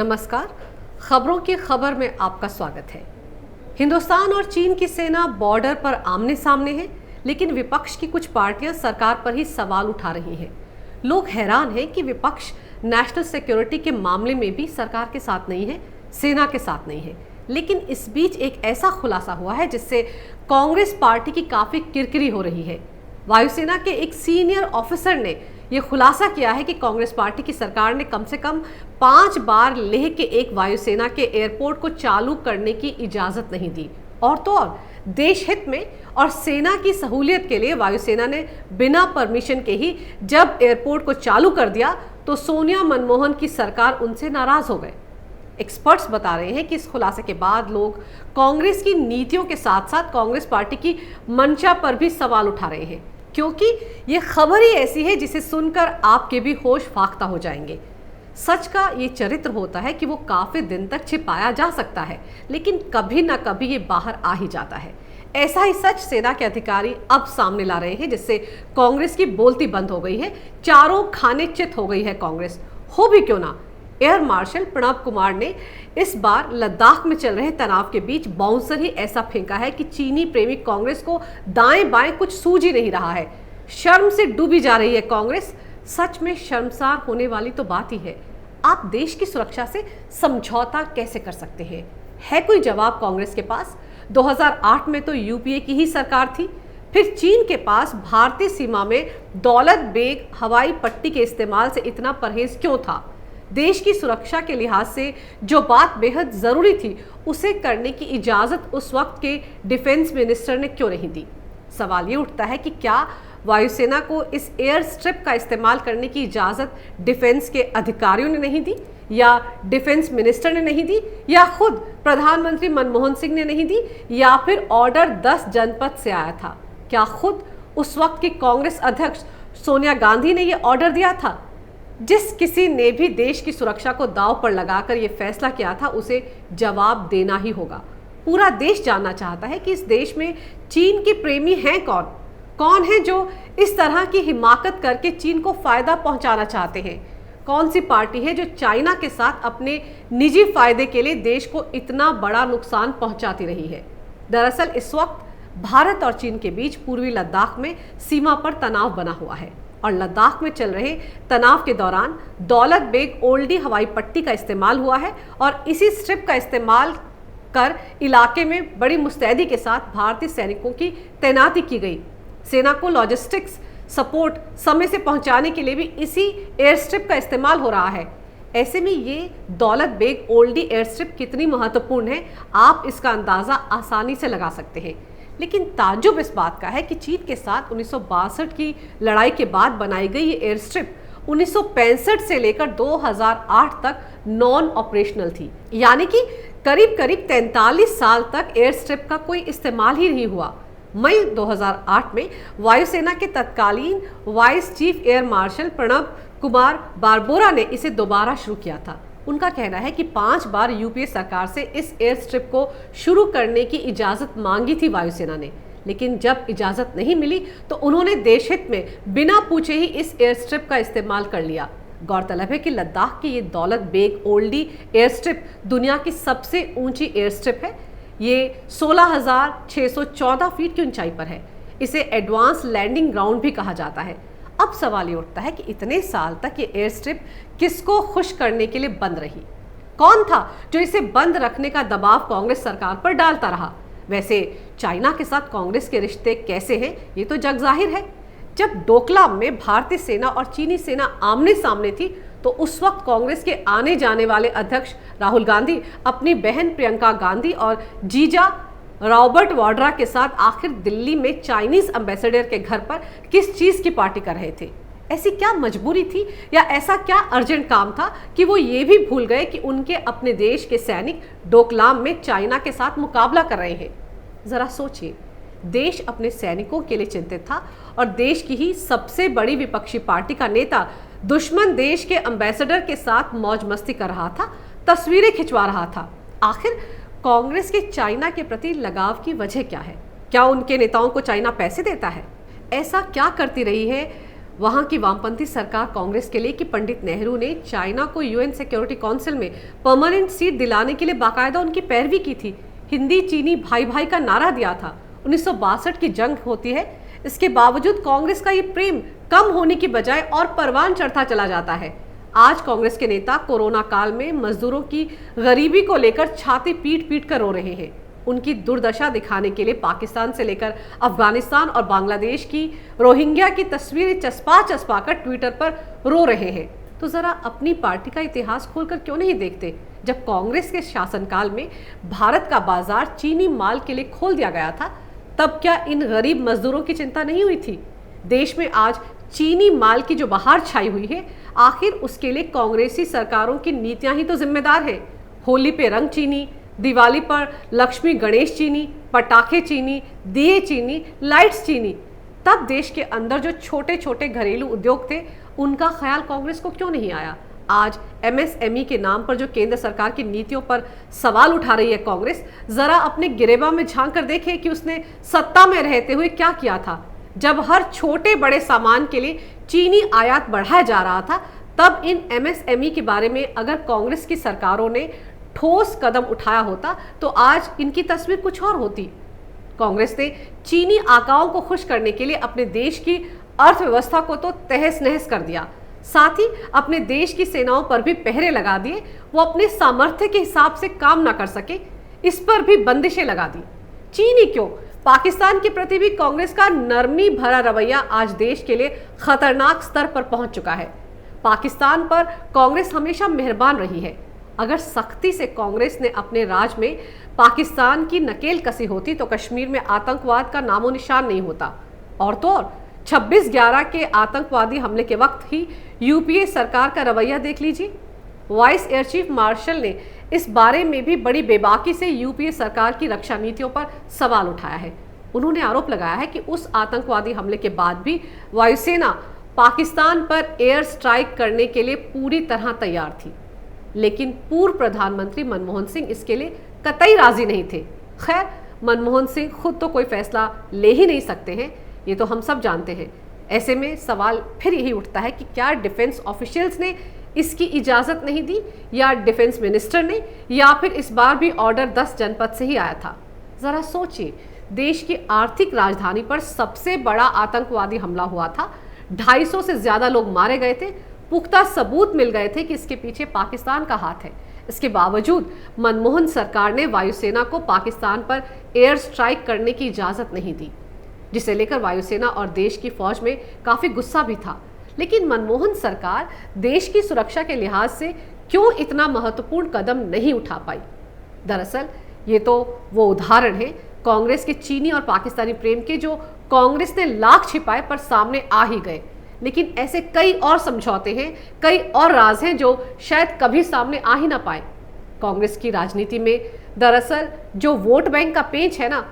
नमस्कार। खबरों की खबर में आपका स्वागत है। हिंदुस्तान और चीन की सेना बॉर्डर पर आमने सामने है, लेकिन विपक्ष की कुछ पार्टियां सरकार पर ही सवाल उठा रही हैं। लोग हैरान हैं कि विपक्ष नेशनल सिक्योरिटी के मामले में भी सरकार के साथ नहीं है, सेना के साथ नहीं है। लेकिन इस बीच एक ऐसा खुलासा हुआ है जिससे कांग्रेस पार्टी की काफी किरकिरी हो रही है। वायुसेना के एक सीनियर ऑफिसर ने यह खुलासा किया है कि कांग्रेस पार्टी की सरकार ने कम से कम 5 बार लेह के एक वायुसेना के एयरपोर्ट को चालू करने की इजाजत नहीं दी। और तो और देश हित में और सेना की सहूलियत के लिए वायुसेना ने बिना परमिशन के ही जब एयरपोर्ट को चालू कर दिया तो सोनिया मनमोहन की सरकार उनसे नाराज हो गए। एक्सपर्ट्स बता रहे हैं कि इस खुलासे के बाद लोग कांग्रेस की नीतियों के साथ साथ कांग्रेस पार्टी की मंशा पर भी सवाल उठा रहे हैं, क्योंकि ये खबर ही ऐसी है जिसे सुनकर आपके भी होश फाख्ता हो जाएंगे। सच का ये चरित्र होता है कि वो काफी दिन तक छिपाया जा सकता है, लेकिन कभी ना कभी ये बाहर आ ही जाता है। ऐसा ही सच सेना के अधिकारी अब सामने ला रहे हैं, जिससे कांग्रेस की बोलती बंद हो गई है। चारों खाने चित हो गई है कांग्रेस। हो भी क्यों ना, एयर मार्शल प्रणब कुमार ने इस बार लद्दाख में चल रहे तनाव के बीच बाउंसर ही ऐसा फेंका है कि चीनी प्रेमी कांग्रेस को दाएं बाएं कुछ सूझ ही नहीं रहा है। शर्म से डूबी जा रही है कांग्रेस। सच में शर्मसार होने वाली तो बात ही है। आप देश की सुरक्षा से समझौता कैसे कर सकते हैं? है कोई जवाब कांग्रेस के पास? 2008 में तो यूपीए की ही सरकार थी। फिर चीन के पास भारतीय सीमा में दौलत बेग हवाई पट्टी के इस्तेमाल से इतना परहेज क्यों था? देश की सुरक्षा के लिहाज से जो बात बेहद जरूरी थी उसे करने की इजाजत उस वक्त के डिफेंस मिनिस्टर ने क्यों नहीं दी? सवाल ये उठता है कि क्या वायुसेना को इस एयर स्ट्रिप का इस्तेमाल करने की इजाजत डिफेंस के अधिकारियों ने नहीं दी, या डिफेंस मिनिस्टर ने नहीं दी, या खुद प्रधानमंत्री मनमोहन सिंह ने नहीं दी, या फिर ऑर्डर 10 जनपद से आया था? क्या खुद उस वक्त की कांग्रेस अध्यक्ष सोनिया गांधी ने यह ऑर्डर दिया था? जिस किसी ने भी देश की सुरक्षा को दांव पर लगाकर यह फैसला किया था उसे जवाब देना ही होगा। पूरा देश जानना चाहता है कि इस देश में चीन के प्रेमी हैं कौन? कौन है जो इस तरह की हिमाकत करके चीन को फायदा पहुंचाना चाहते हैं? कौन सी पार्टी है जो चाइना के साथ अपने निजी फायदे के लिए देश को इतना बड़ा नुकसान पहुंचाती रही है? दरअसल इस वक्त भारत और चीन के बीच पूर्वी लद्दाख में सीमा पर तनाव बना हुआ है और लद्दाख में चल रहे तनाव के दौरान दौलत बेग ओल्डी हवाई पट्टी का इस्तेमाल हुआ है और इसी स्ट्रिप का इस्तेमाल कर इलाके में बड़ी मुस्तैदी के साथ भारतीय सैनिकों की तैनाती की गई। सेना को लॉजिस्टिक्स सपोर्ट समय से पहुंचाने के लिए भी इसी एयर स्ट्रिप का इस्तेमाल हो रहा है। ऐसे में ये दौलत बेग ओल्डी एयर स्ट्रिप कितनी महत्वपूर्ण है, आप इसका अंदाजा आसानी से लगा सकते हैं। लेकिन ताज्जुब इस बात का है कि चीन के साथ 1962 की लड़ाई के बाद बनाई गई ये एयर स्ट्रिप 1965 से लेकर 2008 तक नॉन ऑपरेशनल थी, यानी कि करीब करीब 43 साल तक एयर स्ट्रिप का कोई इस्तेमाल ही नहीं हुआ। मई 2008 में वायुसेना के तत्कालीन vice chief air marshal Pranab Kumar Barbora ने इसे दोबारा शुरू किया था। उनका कहना है कि 5 बार यूपीए सरकार से इस एयर स्ट्रिप को शुरू करने की इजाजत मांगी थी वायुसेना ने, लेकिन जब इजाजत नहीं मिली तो उन्होंने देश हित में बिना पूछे ही इस एयर स्ट्रिप का इस्तेमाल कर लिया। गौरतलब है कि लद्दाख की ये दौलत बेग ओल्डी एयर स्ट्रिप दुनिया की सबसे ऊंची एयर स्ट्रिप है। ये 16,614 फीट की ऊंचाई पर है। इसे एडवांस लैंडिंग ग्राउंड भी कहा जाता है। अब सवाल ये उठता है कि इतने साल तक ये एयर स्ट्रिप किसको खुश करने के लिए बंद रही? कौन था जो इसे बंद रखने का दबाव कांग्रेस सरकार पर डालता रहा? वैसे चाइना के साथ कांग्रेस के रिश्ते कैसे हैं, ये तो जग जाहिर है। जब डोकलाम में भारतीय सेना और चीनी सेना आमने सामने थी तो उस वक्त कांग्रेस के आने जाने वाले अध्यक्ष राहुल गांधी अपनी बहन प्रियंका गांधी और जीजा रॉबर्ट वाड्रा के साथ आखिर दिल्ली में चाइनीज एम्बेसडर के घर पर किस चीज की पार्टी कर रहे थे? ऐसी क्या मजबूरी थी या ऐसा क्या अर्जेंट काम था कि वो ये भी भूल गए कि उनके अपने देश के सैनिक डोकलाम में चाइना के साथ मुकाबला कर रहे हैं? जरा सोचिए, देश अपने सैनिकों के लिए चिंतित था और देश की ही सबसे बड़ी विपक्षी पार्टी का नेता दुश्मन देश के एम्बेसडर के साथ मौज मस्ती कर रहा था, तस्वीरें खिंचवा रहा था। आखिर कांग्रेस के चाइना के प्रति लगाव की वजह क्या है? क्या उनके नेताओं को चाइना पैसे देता है? ऐसा क्या करती रही है वहां की वामपंथी सरकार कांग्रेस के लिए कि पंडित नेहरू ने चाइना को यूएन सिक्योरिटी काउंसिल में परमानेंट सीट दिलाने के लिए बाकायदा उनकी पैरवी की थी। हिंदी चीनी भाई भाई का नारा दिया था। 1962 की जंग होती है, इसके बावजूद कांग्रेस का ये प्रेम कम होने की बजाय और परवान चढ़ता चला जाता है। आज कांग्रेस के नेता कोरोना काल में मजदूरों की गरीबी को लेकर छाती पीट पीट कर रो रहे हैं। उनकी दुर्दशा दिखाने के लिए पाकिस्तान से लेकर अफगानिस्तान और बांग्लादेश की रोहिंग्या की तस्वीरें चस्पा चस्पा कर ट्विटर पर रो रहे हैं। तो जरा अपनी पार्टी का इतिहास खोलकर क्यों नहीं देखते? जब कांग्रेस के शासनकाल में भारत का बाजार चीनी माल के लिए खोल दिया गया था, तब क्या इन गरीब मजदूरों की चिंता नहीं हुई थी? देश में आज चीनी माल की जो बहार छाई हुई है, आखिर उसके लिए कांग्रेसी सरकारों की नीतियां ही तो जिम्मेदार है। होली पे रंग चीनी, दिवाली पर लक्ष्मी गणेश चीनी, पटाखे चीनी, दिए चीनी, लाइट्स चीनी। तब देश के अंदर जो छोटे छोटे घरेलू उद्योग थे, उनका ख्याल कांग्रेस को क्यों नहीं आया? आज एमएसएमई के नाम पर जो केंद्र सरकार की नीतियों पर सवाल उठा रही है कांग्रेस, जरा अपने गिरेबा में झांक कर देखे कि उसने सत्ता में रहते हुए क्या किया था। जब हर छोटे बड़े सामान के लिए चीनी आयात बढ़ाया जा रहा था, तब इन एमएसएमई के बारे में अगर कांग्रेस की सरकारों ने ठोस कदम उठाया होता तो आज इनकी तस्वीर कुछ और होती। कांग्रेस ने चीनी आकाओं को खुश करने के लिए अपने देश की अर्थव्यवस्था को तो तहस नहस कर दिया, साथ ही अपने देश की सेनाओं पर भी पहरे लगा दिए। वो अपने सामर्थ्य के हिसाब से काम ना कर सके, इस पर भी बंदिशें लगा दी। चीनी क्यों, पाकिस्तान के प्रति भी कांग्रेस का नरमी भरा रवैया आज देश के लिए खतरनाक स्तर पर पहुंच चुका है। पाकिस्तान पर कांग्रेस हमेशा मेहरबान रही है। अगर सख्ती से कांग्रेस ने अपने राज में पाकिस्तान की नकेल कसी होती तो कश्मीर में आतंकवाद का नामो निशान नहीं होता। और तो और 26/11 के आतंकवादी हमले के वक्त ही यूपीए सरकार का रवैया देख लीजिए। वाइस एयर चीफ मार्शल ने इस बारे में भी बड़ी बेबाकी से यूपीए सरकार की रक्षा नीतियों पर सवाल उठाया है। उन्होंने आरोप लगाया है कि उस आतंकवादी हमले के बाद भी वायुसेना पाकिस्तान पर एयर स्ट्राइक करने के लिए पूरी तरह तैयार थी, लेकिन पूर्व प्रधानमंत्री मनमोहन सिंह इसके लिए कतई राजी नहीं थे। खैर, मनमोहन सिंह खुद तो कोई फैसला ले ही नहीं सकते हैं, ये तो हम सब जानते हैं। ऐसे में सवाल फिर यही उठता है कि क्या डिफेंस ऑफिशियल्स ने इसकी इजाज़त नहीं दी, या डिफेंस मिनिस्टर ने, या फिर इस बार भी ऑर्डर 10 जनपद से ही आया था? ज़रा सोचिए, देश की आर्थिक राजधानी पर सबसे बड़ा आतंकवादी हमला हुआ था, 250 से ज़्यादा लोग मारे गए थे, पुख्ता सबूत मिल गए थे कि इसके पीछे पाकिस्तान का हाथ है। इसके बावजूद मनमोहन सरकार ने वायुसेना को पाकिस्तान पर एयर स्ट्राइक करने की इजाज़त नहीं दी, जिसे लेकर वायुसेना और देश की फौज में काफ़ी गुस्सा भी था। लेकिन मनमोहन सरकार देश की सुरक्षा के लिहाज से क्यों इतना महत्वपूर्ण कदम नहीं उठा पाई? दरअसल ये तो वो उदाहरण है कांग्रेस के चीनी और पाकिस्तानी प्रेम के, जो कांग्रेस ने लाख छिपाए पर सामने आ ही गए। लेकिन ऐसे कई और समझौते हैं, कई और राज हैं जो शायद कभी सामने आ ही ना पाए। कांग्रेस की राजनीति में दरअसल जो वोट बैंक का पेंच है ना,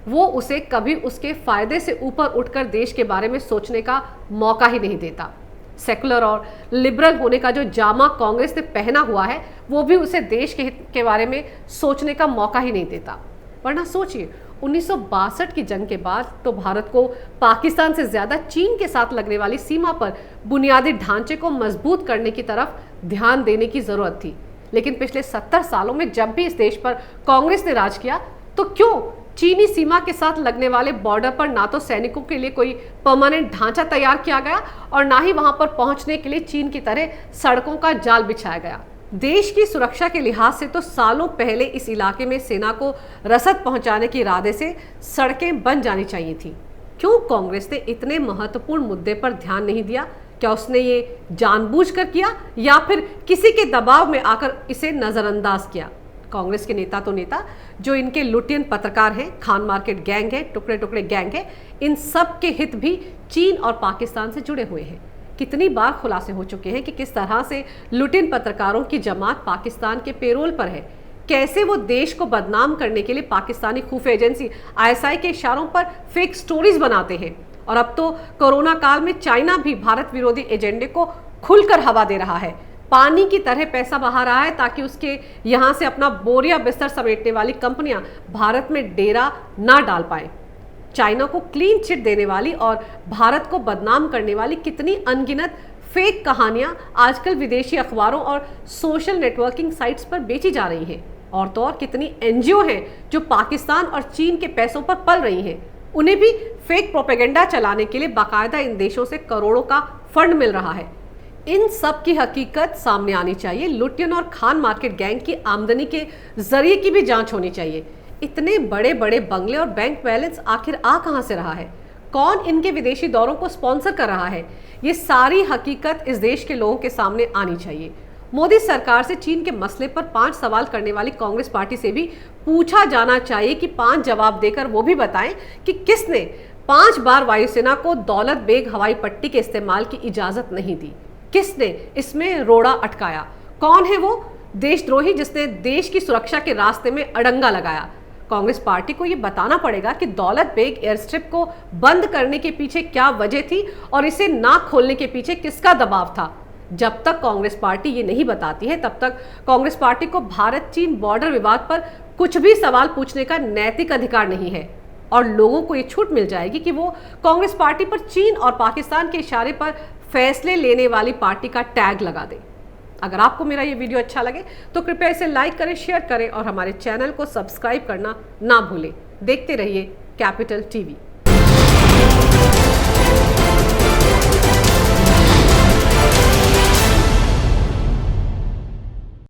वो उसे कभी उसके फायदे से ऊपर उठकर देश के बारे में सोचने का मौका ही नहीं देता। सेकुलर और लिबरल होने का जो जामा कांग्रेस ने पहना हुआ है, वो भी उसे देश के हित के बारे में सोचने का मौका ही नहीं देता। वरना सोचिए, 1962 की जंग के बाद तो भारत को पाकिस्तान से ज्यादा चीन के साथ लगने वाली सीमा पर बुनियादी ढांचे को मजबूत करने की तरफ ध्यान देने की जरूरत थी। लेकिन पिछले 70 सालों में जब भी इस देश पर कांग्रेस ने राज किया, तो क्यों चीनी सीमा के साथ लगने वाले बॉर्डर पर ना तो सैनिकों के लिए कोई परमानेंट ढांचा तैयार किया गया, और ना ही वहां पर पहुंचने के लिए चीन की तरह सड़कों का जाल बिछाया गया। देश की सुरक्षा के लिहाज से तो सालों पहले इस इलाके में सेना को रसद पहुंचाने के इरादे से सड़कें बन जानी चाहिए थी। क्यों कांग्रेस ने इतने महत्वपूर्ण मुद्दे पर ध्यान नहीं दिया? क्या उसने ये जानबूझकर किया, या फिर किसी के दबाव में आकर इसे नजरअंदाज किया? कांग्रेस के नेता तो नेता, जो इनके लुटियन पत्रकार हैं, खान मार्केट गैंग है, टुकड़े टुकड़े गैंग है, इन सब के हित भी चीन और पाकिस्तान से जुड़े हुए हैं। कितनी बार खुलासे हो चुके हैं कि किस तरह से लुटियन पत्रकारों की जमात पाकिस्तान के पेरोल पर है, कैसे वो देश को बदनाम करने के लिए पाकिस्तानी खुफिया एजेंसी आईएसआई के इशारों पर फेक स्टोरीज बनाते हैं। और अब तो कोरोना काल में चाइना भी भारत विरोधी एजेंडे को खुलकर हवा दे रहा है, पानी की तरह पैसा बहा रहा है, ताकि उसके यहाँ से अपना बोरिया बिस्तर समेटने वाली कंपनियां भारत में डेरा ना डाल पाए। चाइना को क्लीन चिट देने वाली और भारत को बदनाम करने वाली कितनी अनगिनत फेक कहानियां आजकल विदेशी अखबारों और सोशल नेटवर्किंग साइट्स पर बेची जा रही हैं। और तो और कितनी एनजीओ हैं जो पाकिस्तान और चीन के पैसों पर पल रही हैं। उन्हें भी फेक प्रोपेगेंडा चलाने के लिए बाकायदा इन देशों से करोड़ों का फंड मिल रहा है। इन सब की हकीकत सामने आनी चाहिए। लुटियन और खान मार्केट गैंग की आमदनी के जरिए की भी जांच होनी चाहिए। इतने बड़े बड़े बंगले और बैंक बैलेंस आखिर आ कहां से रहा है? कौन इनके विदेशी दौरों को स्पॉन्सर कर रहा है? ये सारी हकीकत इस देश के लोगों के सामने आनी चाहिए। मोदी सरकार से चीन के मसले पर 5 सवाल करने वाली कांग्रेस पार्टी से भी पूछा जाना चाहिए कि 5 जवाब देकर वो भी बताएं कि किसने 5 बार वायुसेना को दौलत बेग हवाई पट्टी के इस्तेमाल की इजाजत नहीं दी, किसने इसमें रोड़ा अटकाया, कौन है वो देशद्रोही जिसने देश की सुरक्षा के रास्ते में अड़ंगा लगाया। कांग्रेस पार्टी को ये बताना पड़ेगा कि दौलत बेग एयर स्ट्रिप को बंद करने के पीछे क्या वजह थी और इसे ना खोलने के पीछे किसका दबाव था। जब तक कांग्रेस पार्टी ये नहीं बताती है तब तक कांग्रेस पार्टी को भारत चीन बॉर्डर विवाद पर कुछ भी सवाल पूछने का नैतिक अधिकार नहीं है और लोगों को ये छूट मिल जाएगी कि वो कांग्रेस पार्टी पर चीन और पाकिस्तान के इशारे पर फैसले लेने वाली पार्टी का टैग लगा दें। अगर आपको मेरा ये वीडियो अच्छा लगे तो कृपया इसे लाइक करें, शेयर करें और हमारे चैनल को सब्सक्राइब करना ना भूलें। देखते रहिए कैपिटल टीवी।